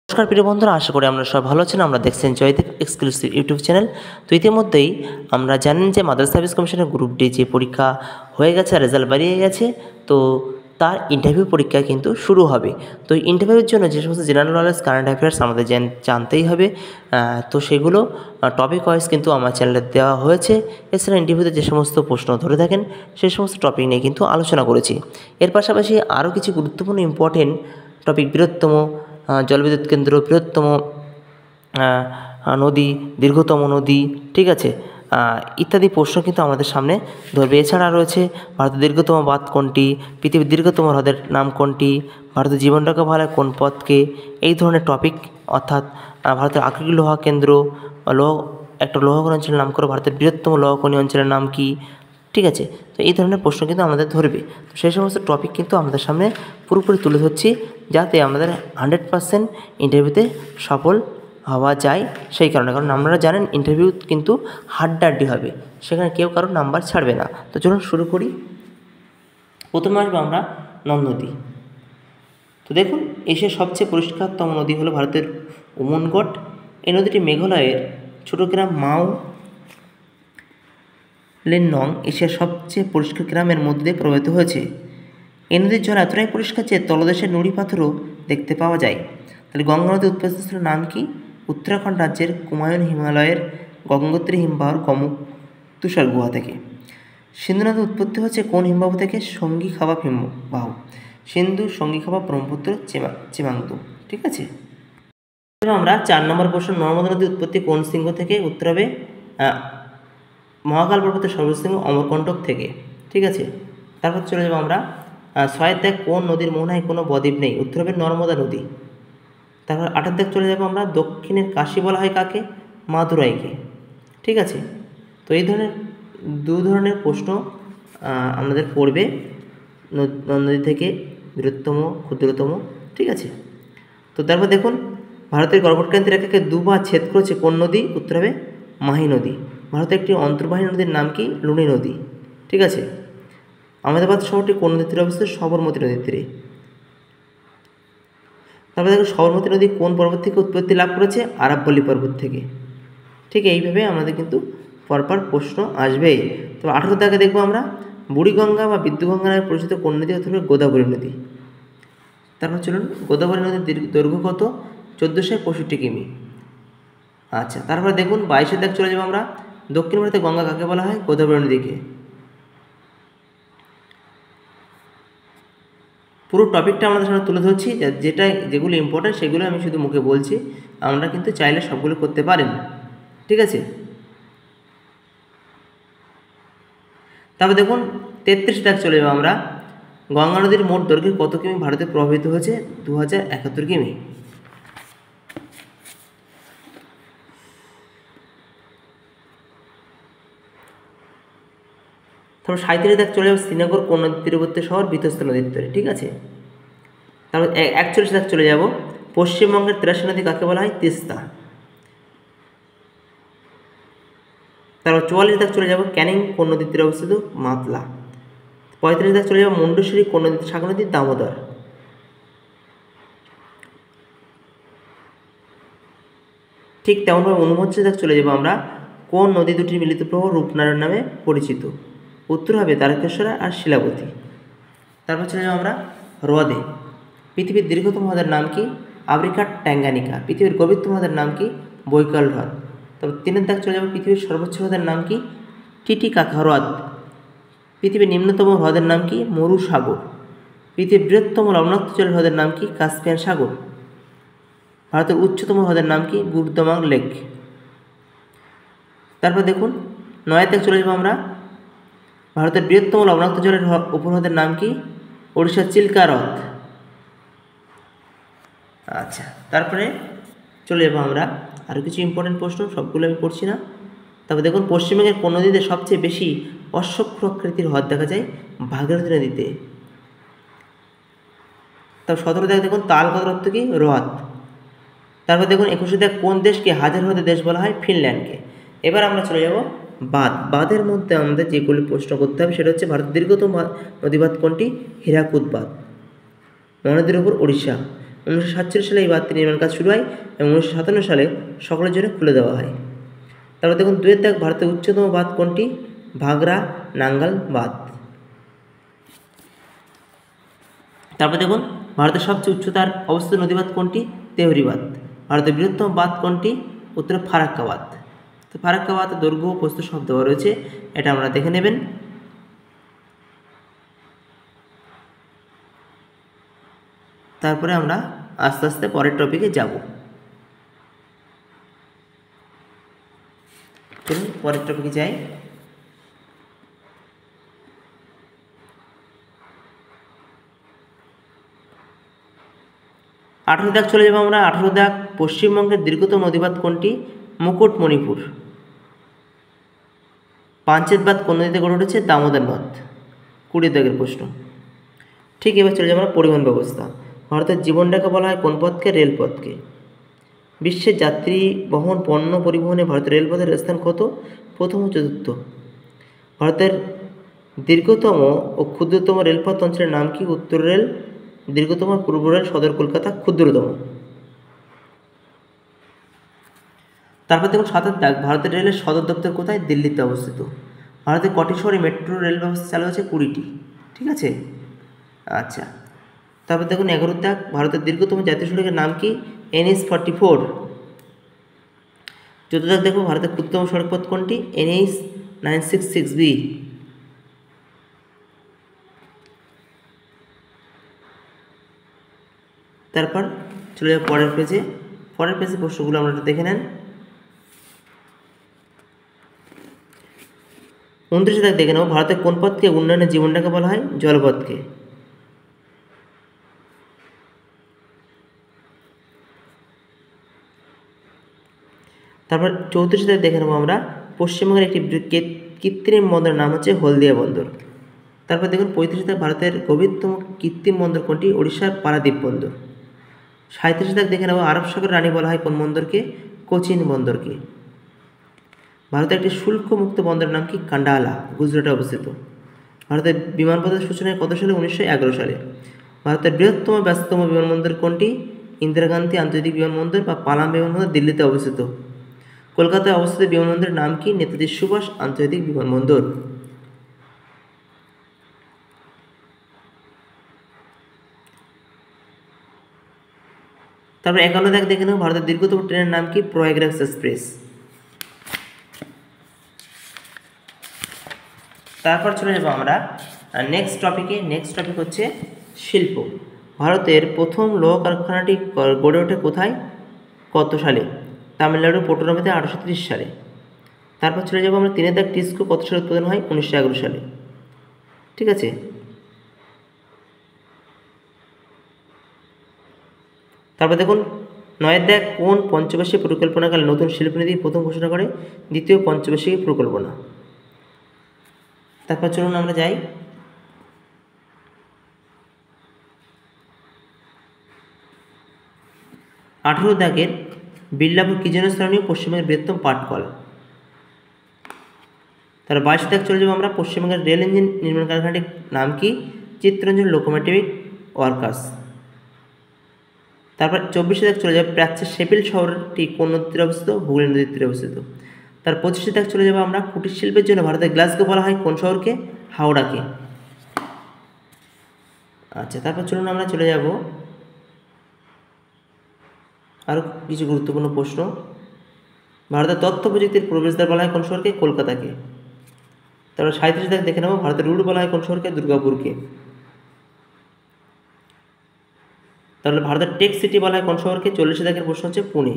নমস্কার প্রিয় বন্ধুরা, আশা করি আমরা সবাই ভালো আছেন। আমরা দেখছেন জয়দীপ এক্সক্লুসিভ ইউটিউব চ্যানেল। তো ইতিমধ্যেই আমরা জানেন যে মাদ্রাসা সার্ভিস কমিশনের গ্রুপ ডি যে পরীক্ষা হয়ে গেছে, রেজাল্ট বেরিয়ে গেছে। তো তার ইন্টারভিউ পরীক্ষা কিন্তু শুরু হবে। তো ইন্টারভিউর জন্য যে সমস্ত জেনারেল নলেজ, কারেন্ট অ্যাফেয়ার্স আমাদের জানতেই হবে। তো সেগুলো টপিক ওয়াইজ কিন্তু আমার চ্যানেলে দেওয়া হয়েছে। এছাড়া ইন্টারভিউতে যে সমস্ত প্রশ্ন ধরে থাকেন সেই সমস্ত টপিক নিয়ে কিন্তু আলোচনা করেছি। এর পাশাপাশি আরও কিছু গুরুত্বপূর্ণ ইম্পর্টেন্ট টপিক, বৃহত্তম জলবিদ্যুৎ কেন্দ্র, বৃহত্তম নদী, দীর্ঘতম নদী, ঠিক আছে, ইত্যাদি প্রশ্ন কিন্তু আমাদের সামনে ধরবে। এছাড়া রয়েছে ভারতের দীর্ঘতম বাঁধ কোনটি, পৃথিবীর দীর্ঘতম হ্রদের নাম কোনটি, ভারতের জীবন রক্ষা বলা কোন পথকে, এই ধরনের টপিক। অর্থাৎ ভারতের আকরিক লোহা কেন্দ্র, একটা লোহখনি অঞ্চলের নাম করো, ভারতের বৃহত্তম লোহখনি অঞ্চলের নাম কি, ঠিক আছে। তো এই ধরনের প্রশ্ন কিন্তু আমাদের ধরবে। তো সেই সমস্ত টপিক কিন্তু আমাদের সামনে পুরোপুরি তুলে ধরছি, যাতে আমাদের 100% ইন্টারভিউতে সফল হওয়া যায়। সেই কারণে, কারণ আপনারা জানেন ইন্টারভিউ কিন্তু হাড্ডাহাড্ডি হবে, সেখানে কেউ কারোর নাম্বার ছাড়বে না। তো চলুন শুরু করি। প্রথমে আসবো আমরা নদ নদী। তো দেখুন, এশিয়ার সবচেয়ে পরিষ্কারতম নদী হলো ভারতের উমনগট। এই নদীটি মেঘালয়ের ছোটো গ্রাম মাও লেননং এশিয়ার সবচেয়ে পরিষ্কার গ্রামের মধ্যে দিয়ে প্রবাহিত হয়েছে। এই নদীর জল এতটাই পরিষ্কার যে তলদেশের নুড়ি পাথরও দেখতে পাওয়া যায়। তাহলে গঙ্গা নদীর উৎপত্তিস্থলের নাম কি? উত্তরাখণ্ড রাজ্যের কুমায়ুন হিমালয়ের গঙ্গোত্রী হিমবাহর গমক তুষার গুহা থেকে। সিন্ধু নদীর উৎপত্তি হচ্ছে কোন হিমবাহ থেকে? সঙ্গী খাবাব হিমবাহ। সিন্ধু, সঙ্গী খাবাব, ব্রহ্মপুত্র, চিমাংতু, ঠিক আছে। আমরা 4 নম্বর প্রশ্ন, নর্মদা নদীর উৎপত্তি কোন শৃঙ্গ থেকে? উত্তর হবে মহাকাল পর্বতের সর্বশৃঙ্গ অমরকণ্টক থেকে, ঠিক আছে। তারপর চলে যাবো আমরা 6 দেখ কোন নদীর মোহনায় কোনো বদ্বীপ নেই? উত্তর হবে নর্মদা নদী। তারপর 8 দেখ চলে যাবো আমরা, দক্ষিণের কাশী বলা হয় কাকে? মাদুরাইকে, ঠিক আছে। তো এই ধরনের দু ধরনের প্রশ্ন আমাদের পড়বে নদী থেকে, বৃহত্তম, ক্ষুদ্রতম, ঠিক আছে। তো তারপর দেখুন, ভারতের কর্কটক্রান্তি রেখাকে দুবার ছেদ করেছে কোন নদী? উত্তর হবে মাহি নদী। ভারতের একটি অন্তর্বাহী নদীর নাম কি? লুনি নদী, ঠিক আছে। আহমেদাবাদ শহরটি কোন নদীর তীরে অবস্থিত? সবরমতী নদীর তীরে। তারপরে দেখো, সবরমতী নদী কোন পর্বত থেকে উৎপত্তি লাভ করেছে? আরাবল্লী পর্বত থেকে, ঠিক এইভাবে আমাদের কিন্তু পরপর প্রশ্ন আসবে। তো 18 দাগে দেখবো আমরা, বুড়িগঙ্গা বা বিদ্যুগঙ্গা নামে পরিচিত কোন নদী? অথবা গোদাবরী নদী। তারপর চলুন, গোদাবরী নদীর দৈর্ঘ্য কত? 1465 কিমি। আচ্ছা, তারপরে দেখুন 22 দাগ চলে যাবো আমরা, দক্ষিণ ভারতে গঙ্গা কাকে বলা হয়? গোদাবরী নদীকে। পুরো টপিকটা আমাদের সামনে তুলে ধরছি, যেগুলো ইম্পর্টেন্ট সেগুলো আমি শুধু মুখে বলছি, আমরা কিন্তু চাইলে সবগুলো করতে পারেন, ঠিক আছে। তারপর দেখুন 33 দাগ চলে যাবো আমরা, গঙ্গা নদীর মোট দৈর্ঘ্য কত কিমি ভারতে প্রবাহিত হয়েছে? 2071 কিমি। তারপর 37 দাগ চলে যাবে, শ্রীনগর কোন নদীর তীরবর্তী শহর? বিতস্তা নদীর তীরে, ঠিক আছে। তারপর 41 দাগ চলে যাব, পশ্চিমবঙ্গের 83 নদী কাকে বলা হয়? তিস্তা। তারপর 44 দাগ চলে যাব, ক্যানিং কোন নদীর তীরে অবস্থিত? মাতলা। 35 দাগ চলে যাব, মুন্ডেশ্বরী কোন নদীর শাখা নদী? দামোদর। ঠিক তেমনভাবে 49 দাগ চলে যাব আমরা, কোন নদী দুটির মিলিত প্রবাহ রূপনারায়ণ নামে পরিচিত? উত্তর হবে তারকেশ্বর আর শিলাবতী। তারপর চলে যাব আমরা হ্রদে। পৃথিবীর দীর্ঘতম হ্রদের নাম কি? আফ্রিকার ট্যাঙ্গানিকা। পৃথিবীর গভীরতম হ্রদের নাম কি? বৈকাল হ্রদ। তারপর 3 দাগ চলে যাব, পৃথিবীর সর্বোচ্চ হ্রদের নাম কি? টিটিকাকা হ্রদ। পৃথিবীর নিম্নতম হ্রদের নাম কি? মরু সাগর। পৃথিবীর বৃহত্তম লবণাক্ত জলের হ্রদের নাম কি? কাস্পিয়ান সাগর। ভারতের উচ্চতম হ্রদের নাম কি? বুর্দমাং লেক। তারপর দেখুন 9 দাগ চলে যাব আমরা, ভারতের বৃহত্তম লবণাক্ত জলের উপহ্রদের নাম কি? ওড়িশার চিল্কা হ্রদ। আচ্ছা, তারপরে চলে যাবো আমরা আরও কিছু ইম্পর্টেন্ট প্রশ্ন, সবগুলো আমি পড়ছি না। তারপর দেখুন, পশ্চিমবঙ্গের কোন নদীতে সবচেয়ে বেশি অশ্বক্ষ আকৃতির হ্রদ দেখা যায়? ভাগীরথী নদীতে। তারপর 17 দাগ দেখুন, তালকতার অর্থ কি? হ্রদ। তারপর দেখুন 21 দাগ, কোন দেশকে হাজার হ্রদের দেশ বলা হয়? ফিনল্যান্ডকে। এবার আমরা চলে যাব বাঁধের মধ্যে আমাদের যেগুলি প্রশ্ন করতে হবে সেটা হচ্ছে, ভারতের দীর্ঘতম নদীবাঁধ কোনটি? হীরাকুদ বাঁধ। মহানদীর উপর ওড়িশা। 1947 সালে এই বাঁধটি নির্মাণ কাজ শুরু হয় এবং 1957 সালে সকলের জন্য খুলে দেওয়া হয়। তারপর দেখুন 2 দাগ, ভারতের উচ্চতম বাঁধ কোনটি? ভাগড়া নাঙ্গাল বাঁধ। তারপর দেখুন ভারতের সবচেয়ে উচ্চতার অবস্থিত নদীবাঁধ কোনটি? তেহরি বাঁধ। ভারতের বৃহত্তম বাঁধ কোনটি? উত্তরে ফারাক্কা বাঁধ। তো ফারাক্কা বাঁধের দৈর্ঘ্য ও প্রস্থ সব দেওয়া রয়েছে, এটা আমরা দেখে নেবেন। তারপরে আমরা আস্তে আস্তে পরের টপিকে যাব। চলুন পরের টপিকে যাই। আঠেরো দাগ চলে যাবো আমরা। 18 দাগ, পশ্চিমবঙ্গের দীর্ঘতম নদীবাঁধ কোনটি? মুকুটমণিপুর। পাঞ্চেত বাঁধ কোন নদীতে গড়ে উঠেছে? দামোদর বাঁধ। 20 দাগের প্রশ্ন। ঠিক, এবার চলে যাবো আমরা পরিবহন ব্যবস্থা। ভারতের জীবনরেখা বলা হয় কোন পথকে? রেলপথকে। বিশ্বের যাত্রী বহন পণ্য পরিবহনে ভারতের রেলপথের স্থান কত? প্রথম ও চতুর্থ। ভারতের দীর্ঘতম ও ক্ষুদ্রতম রেলপথ অঞ্চলের নাম কি? উত্তর রেল দীর্ঘতম, পূর্ব রেল সদর কলকাতা ক্ষুদ্রতম। তারপর দেখুন 7 দাগ, ভারতের রেলের সদর দপ্তর কোথায়? দিল্লিতে অবস্থিত। ভারতের কটি শহরে মেট্রো রেল ব্যবস্থা চালু আছে? 20টি। ঠিক আছে, আচ্ছা। তারপর দেখুন 11 দাগ, ভারতের দীর্ঘতম জাতীয় সড়কের নাম কি? NH-44। 14 দাগ দেখো, ভারতের ক্ষুদ্রতম সড়কপথ কোনটি? NH-966B। তারপর চলে যাবো পরের পেজে। পরের পেজে প্রশ্নগুলো আমরা একটু দেখে নেন। 29 দাগ দেখে নেব, ভারতের কোন পথকে উন্নয়নের জীবনরেখা বলা হয়? জলপথকে। তারপর 34 দাগ দেখে নেব আমরা, পশ্চিমবঙ্গের একটি কৃত্রিম বন্দরের নাম হচ্ছে হলদিয়া বন্দর। তারপর দেখুন 35 দাগ, ভারতের গভীরতম কৃত্রিম বন্দর কোনটি? ওড়িশার পারাদ্বীপ বন্দর। 37 দাগ দেখে নেব, আরব সাগর রানী বলা হয় কোন বন্দরকে? কোচিন বন্দরকে। ভারতের একটি শুল্ক মুক্ত বন্দরের নাম কি? কান্ডালা, গুজরাটে অবস্থিত। ভারতের বিমানপথের সূচনা কত সালে? 1911 সালে। ভারতের বৃহত্তম ব্যস্ততম বিমানবন্দর কোনটি? ইন্দিরা গান্ধী আন্তর্জাতিক বিমানবন্দর বা পালাম বিমানবন্দর দিল্লিতে অবস্থিত। কলকাতায় অবস্থিত বিমানবন্দরের নাম কি? নেতাজি সুভাষ আন্তর্জাতিক বিমানবন্দর। তারপর 51 দাগ দেখে নেব, ভারতের দীর্ঘতম ট্রেনের নাম কি? প্রয়াগরাজ এক্সপ্রেস। তারপর চলে যাব আমরা নেক্সট টপিকে। নেক্সট টপিক হচ্ছে শিল্প। ভারতের প্রথম লোহ কারখানাটি গড়ে ওঠে কোথায়? কত সালে? তামিলনাড়ু পটুনামিতে 1830 সালে। তারপর চলে যাব আমরা 3 দাগ, টিস্কো কত সালে উৎপাদন হয়? 1911 সালে। ঠিক আছে, তারপর দেখুন 9 দাগ, কোন পঞ্চবার্ষিক পরিকল্পনাকালে নতুন শিল্পনীতি প্রথম ঘোষণা করে? দ্বিতীয় পঞ্চবার্ষিক পরিকল্পনা। তারপর চলুন আমরা যাই। 18 দাগের, বিল্লাপুর কি জন্য স্থানীয়? পশ্চিমবঙ্গের বৃহত্তম পাটকল। তার 22 দাগ চলে যাবো আমরা, পশ্চিমবঙ্গের রেল ইঞ্জিন নির্মাণ কারখানাটির নাম কি? Chittaranjan locomotive workers. তারপর 24 দাগ চলে যাবে, প্রাচ্যের শেফিল্ড শহরটি কোন নদীতে অবস্থিত? হুগলি নদীর তীরে অবস্থিত। তার 25 দাগ চলে যাবো আমরা, কুটির শিল্পের জন্য ভারতের গ্লাসগো বলা হয় কোন শহরকে? হাওড়াকে। আচ্ছা, তারপর চলুন আমরা চলে যাব আরও কিছু গুরুত্বপূর্ণ প্রশ্ন। ভারতের তথ্য প্রযুক্তির প্রবেশদ্বার বলা হয় কোন শহরকে? কলকাতাকে। তারপর 37 দাগ দেখে নেব, ভারতের রুট বলা হয় কোন শহরকে? দুর্গাপুরকে। তাহলে ভারতের টেক সিটি বলা হয় কোন শহরকে? 40 দাগের প্রশ্ন হচ্ছে পুনে।